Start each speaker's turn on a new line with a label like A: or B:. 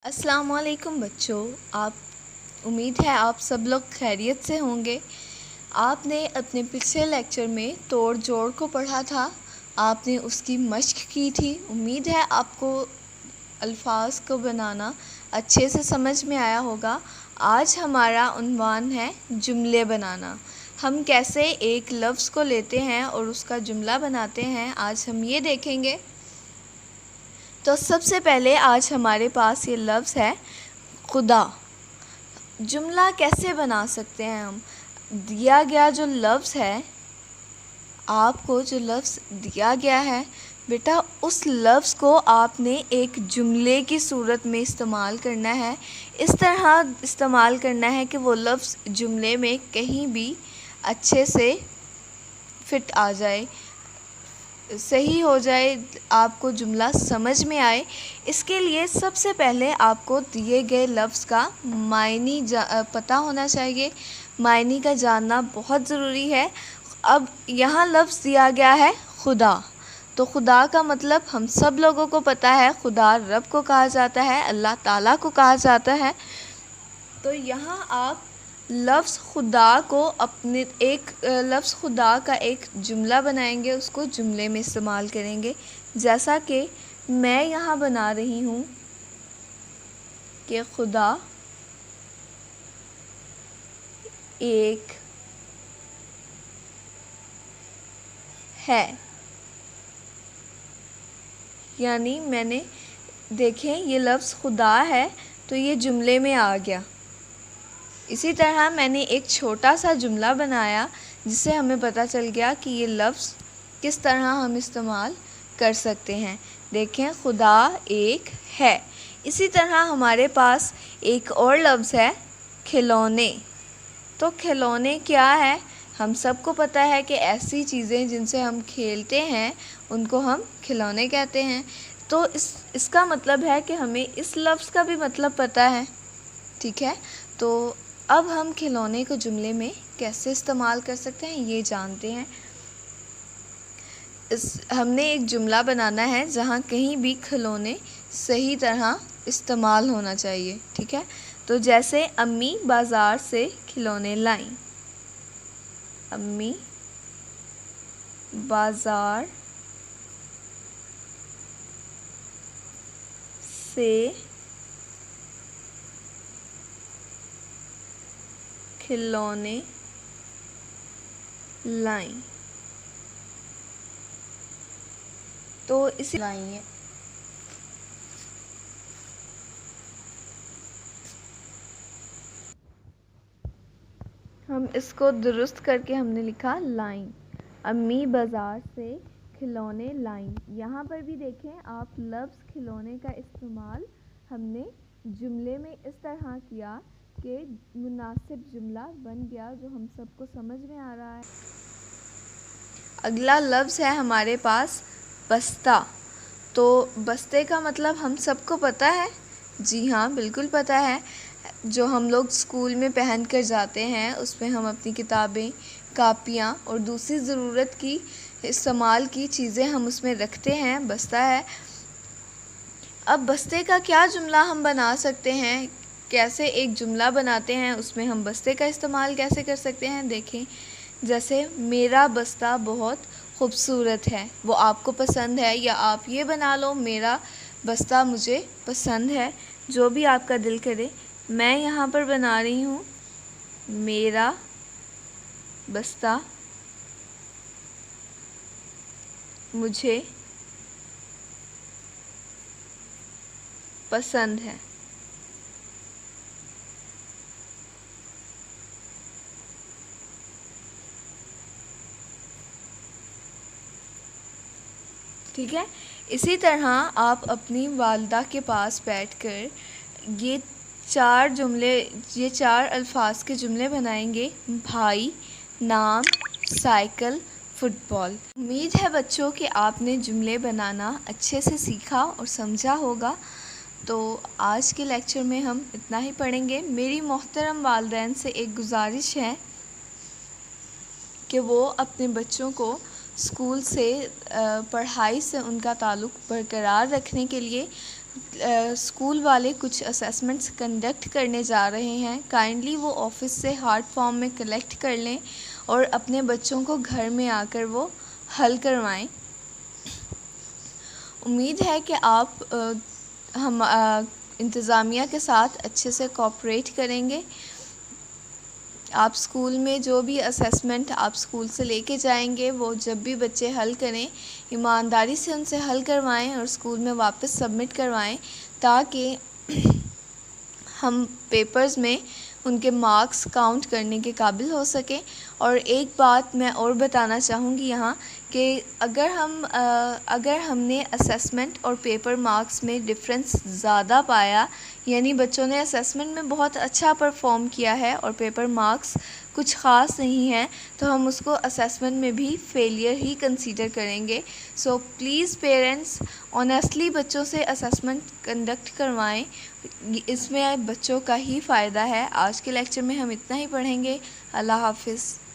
A: السلام علیکم بچوں، امید ہے آپ سب لوگ خیریت سے ہوں گے۔ آپ نے اپنے پچھلے لیکچر میں توڑ جوڑ کو پڑھا تھا، آپ نے اس کی مشق کی تھی۔ امید ہے آپ کو الفاظ کو بنانا اچھے سے سمجھ میں آیا ہوگا۔ آج ہمارا عنوان ہے جملے بنانا۔ ہم کیسے ایک لفظ کو لیتے ہیں اور اس کا جملہ بناتے ہیں، آج ہم یہ دیکھیں گے۔ تو سب سے پہلے آج ہمارے پاس یہ لفظ ہے خدا۔ جملہ کیسے بنا سکتے ہیں ہم؟ دیا گیا جو لفظ ہے، آپ کو جو لفظ دیا گیا ہے بیٹا، اس لفظ کو آپ نے ایک جملے کی صورت میں استعمال کرنا ہے۔ اس طرح استعمال کرنا ہے کہ وہ لفظ جملے میں کہیں بھی اچھے سے فٹ آ جائے، صحیح ہو جائے، آپ کو جملہ سمجھ میں آئے۔ اس کے لیے سب سے پہلے آپ کو دیے گئے لفظ کا معنی پتہ ہونا چاہیے۔ معنی کا جاننا بہت ضروری ہے۔ اب یہاں لفظ دیا گیا ہے خدا، تو خدا کا مطلب ہم سب لوگوں کو پتہ ہے، خدا رب کو کہا جاتا ہے، اللہ تعالیٰ کو کہا جاتا ہے۔ تو یہاں آپ لفظ خدا کو لفظ خدا کا ایک جملہ بنائیں گے، اس کو جملے میں استعمال کریں گے۔ جیسا کہ میں یہاں بنا رہی ہوں کہ خدا ایک ہے، یعنی میں نے دیکھیں یہ لفظ خدا ہے تو یہ جملے میں آ گیا۔ اسی طرح میں نے ایک چھوٹا سا جملہ بنایا جس سے ہمیں پتہ چل گیا کہ یہ لفظ کس طرح ہم استعمال کر سکتے ہیں۔ دیکھیں خدا ایک ہے۔ اسی طرح ہمارے پاس ایک اور لفظ ہے کھلونے۔ تو کھلونے کیا ہے؟ ہم سب کو پتہ ہے کہ ایسی چیزیں جن سے ہم کھیلتے ہیں ان کو ہم کھلونے کہتے ہیں۔ تو اس کا مطلب ہے کہ ہمیں اس لفظ کا بھی مطلب پتہ ہے، ٹھیک ہے؟ تو اب ہم کھلونے کو جملے میں کیسے استعمال کر سکتے ہیں یہ جانتے ہیں۔ ہم نے ایک جملہ بنانا ہے جہاں کہیں بھی کھلونے صحیح طرح استعمال ہونا چاہیے، ٹھیک ہے؟ تو جیسے امی بازار سے کھلونے لائیں۔ امی بازار سے کھلونے لائیں، تو اسی لائیں ہم اس کو درست کر کے ہم نے لکھا لائیں۔ امی بازار سے کھلونے لائیں۔ یہاں پر بھی دیکھیں آپ لفظ کھلونے کا استعمال ہم نے جملے میں اس طرح کیا کہ مناسب جملہ بن گیا جو ہم سب کو سمجھ میں آ رہا ہے۔ اگلا لفظ ہے ہمارے پاس بستہ۔ تو بستے کا مطلب ہم سب کو پتہ ہے؟ جی ہاں، بالکل پتہ ہے۔ جو ہم لوگ اسکول میں پہن کر جاتے ہیں اس میں ہم اپنی کتابیں، کاپیاں اور دوسری ضرورت کی استعمال کی چیزیں ہم اس میں رکھتے ہیں، بستہ ہے۔ اب بستے کا کیا جملہ ہم بنا سکتے ہیں؟ کیسے ایک جملہ بناتے ہیں، اس میں ہم بستے کا استعمال کیسے کر سکتے ہیں؟ دیکھیں جیسے میرا بستہ بہت خوبصورت ہے، وہ آپ کو پسند ہے، یا آپ یہ بنا لو میرا بستہ مجھے پسند ہے، جو بھی آپ کا دل کرے۔ میں یہاں پر بنا رہی ہوں میرا بستہ مجھے پسند ہے۔ ٹھیک ہے؟ اسی طرح آپ اپنی والدہ کے پاس بیٹھ کر یہ چار الفاظ کے جملے بنائیں گے: بھائی، نام، سائیکل، فٹ بال۔ امید ہے بچوں کہ آپ نے جملے بنانا اچھے سے سیکھا اور سمجھا ہوگا۔ تو آج کے لیکچر میں ہم اتنا ہی پڑھیں گے۔ میری محترم والدین سے ایک گزارش ہے کہ وہ اپنے بچوں کو اسکول سے پڑھائی سے ان کا تعلق برقرار رکھنے کے لیے اسکول والے کچھ اسیسمنٹس کنڈکٹ کرنے جا رہے ہیں، کائنڈلی وہ آفس سے ہارڈ فارم میں کلیکٹ کر لیں اور اپنے بچوں کو گھر میں آ کر وہ حل کروائیں۔ امید ہے کہ آپ ہم انتظامیہ کے ساتھ اچھے سے کوآپریٹ کریں گے۔ آپ اسکول میں جو بھی اسیسمنٹ آپ اسکول سے لے کے جائیں گے، وہ جب بھی بچے حل کریں ایمانداری سے ان سے حل کروائیں اور اسکول میں واپس سبمٹ کروائیں، تاکہ ہم پیپرز میں ان کے مارکس کاؤنٹ کرنے کے قابل ہو سکیں۔ اور ایک بات میں اور بتانا چاہوں گی یہاں کہ اگر ہم نے اسیسمنٹ اور پیپر مارکس میں ڈفرینس زیادہ پایا، یعنی بچوں نے اسیسمنٹ میں بہت اچھا پرفارم کیا ہے اور پیپر مارکس کچھ خاص نہیں ہیں، تو ہم اس کو اسیسمنٹ میں بھی فیلئر ہی کنسیڈر کریں گے۔ سو پلیز پیرنٹس آنیسٹلی بچوں سے اسیسمنٹ کنڈکٹ کروائیں، اس میں بچوں کا ہی فائدہ ہے۔ آج کے لیکچر میں ہم اتنا ہی پڑھیں گے۔ اللہ حافظ۔